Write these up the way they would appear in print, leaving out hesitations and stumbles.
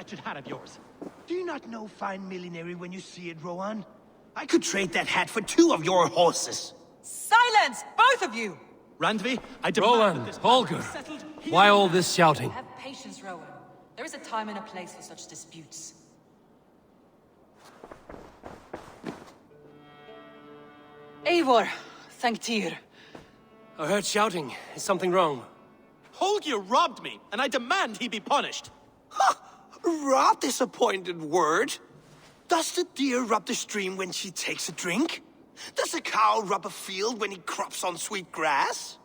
wretched hat of yours? Do you not know fine millinery when you see it, Rowan? I could trade that hat for 2 of your horses. Silence, both of you! Randvi, I demand Rowan, that this Holger, matter be settled here why and all now. this shouting? Have patience, Rowan. There is a time and a place for such disputes. Eivor, thank Tyr. I heard shouting. Is something wrong? Holger robbed me, and I demand he be punished. Raw disappointed word. Does the deer rub the stream when she takes a drink? Does a cow rub a field when he crops on sweet grass?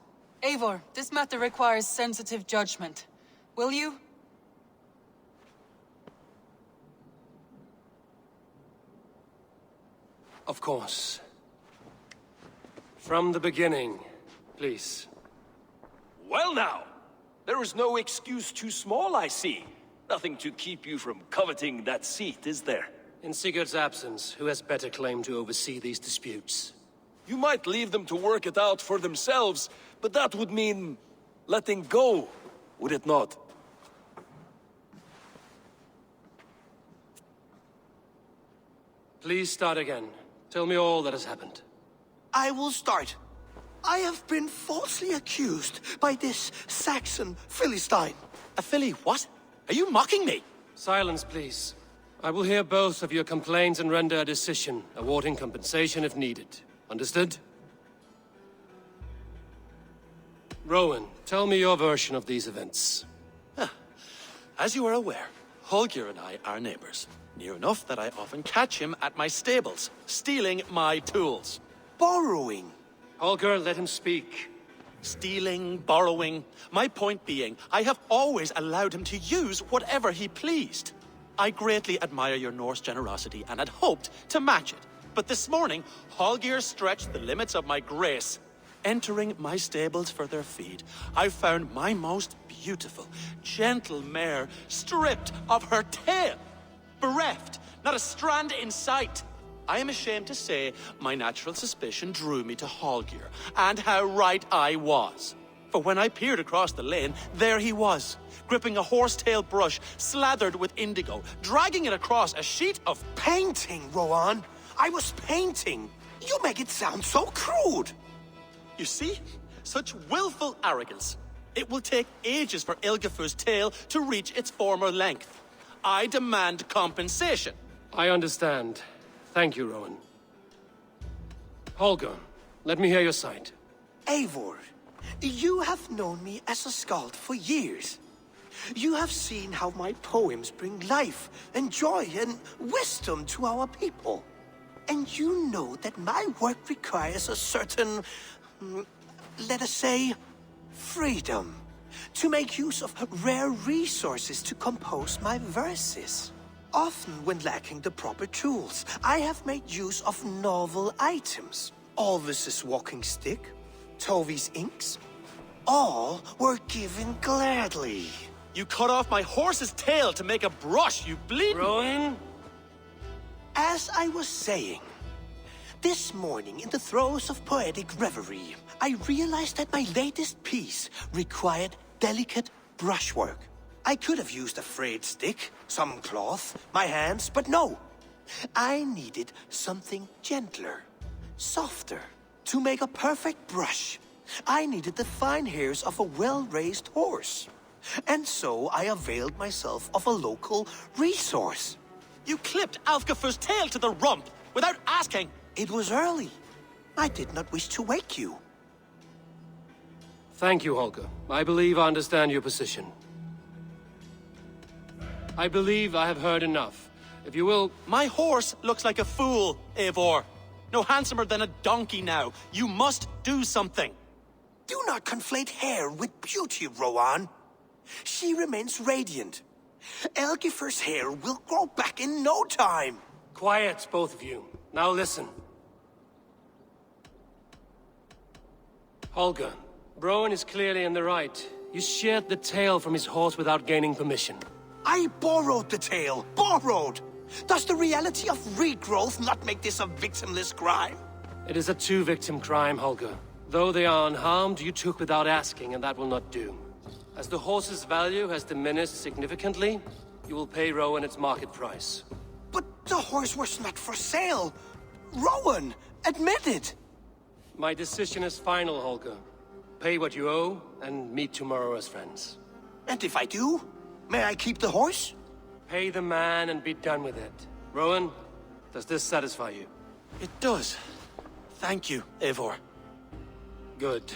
Eivor, this matter requires sensitive judgment. Will you? Of course. From the beginning, please. Well now, there is no excuse too small, I see. Nothing to keep you from coveting that seat, is there? In Sigurd's absence, who has better claim to oversee these disputes? You might leave them to work it out for themselves, but that would mean letting go, would it not? Please start again. Tell me all that has happened. I will start. I have been falsely accused by this Saxon Philistine. A filly what? Are you mocking me? Silence, please. I will hear both of your complaints and render a decision, awarding compensation if needed. Understood? Rowan, tell me your version of these events. As you are aware, Holger and I are neighbors. Near enough that I often catch him at my stables, stealing my tools. Borrowing. Holger, let him speak. Stealing, borrowing. My point being, I have always allowed him to use whatever he pleased. I greatly admire your Norse generosity and had hoped to match it. But this morning, Holger stretched the limits of my grace. Entering my stables for their feed, I found my most beautiful, gentle mare stripped of her tail. Bereft, not a strand in sight. I am ashamed to say my natural suspicion drew me to Holger, and how right I was. For when I peered across the lane, there he was, gripping a horsetail brush slathered with indigo, dragging it across a sheet of... Painting, Rowan. I was painting. You make it sound so crude. You see? Such willful arrogance. It will take ages for Ilgafur's tail to reach its former length. I demand compensation. I understand. Thank you, Rowan. Holger, let me hear your side. Eivor, you have known me as a skald for years. You have seen how my poems bring life and joy and wisdom to our people. And you know that my work requires a certain, let us say, freedom to make use of rare resources to compose my verses. Often when lacking the proper tools, I have made use of novel items. Alvis's walking stick, Tovi's inks, all were given gladly. You cut off my horse's tail to make a brush, you bleed. Rowan? As I was saying, this morning in the throes of poetic reverie, I realized that my latest piece required delicate brushwork. I could have used a frayed stick, some cloth, my hands, but no. I needed something gentler, softer. To make a perfect brush, I needed the fine hairs of a well-raised horse. And so I availed myself of a local resource. You clipped Alfgafur's tail to the rump without asking. It was early. I did not wish to wake you. Thank you, Holger. I believe I understand your position. I believe I have heard enough. If you will... My horse looks like a fool, Eivor. No handsomer than a donkey now. You must do something. Do not conflate hair with beauty, Rowan. She remains radiant. Elgifur's hair will grow back in no time. Quiet, both of you. Now listen. Holger, Rowan is clearly in the right. You sheared the tail from his horse without gaining permission. I borrowed the tail. Borrowed! Does the reality of regrowth not make this a victimless crime? It is a two-victim crime, Holger. Though they are unharmed, you took without asking, and that will not do. As the horse's value has diminished significantly, You will pay Rowan its market price. But the horse was not for sale. Rowan, admit it. My decision is final, Holger. Pay what you owe, and meet tomorrow as friends. And if I do, may I keep the horse? Pay the man and be done with it. Rowan, does this satisfy you? It does. Thank you, Eivor. Good.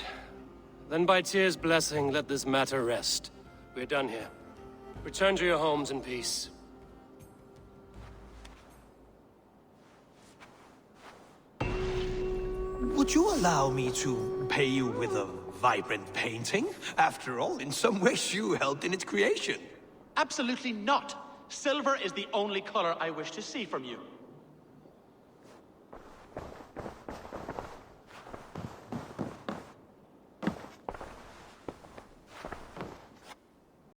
Then by Tyr's blessing, let this matter rest. We're done here. Return to your homes in peace. Would you allow me to pay you with a vibrant painting? After all, in some ways you helped in its creation. Absolutely not. Silver is the only color I wish to see from you.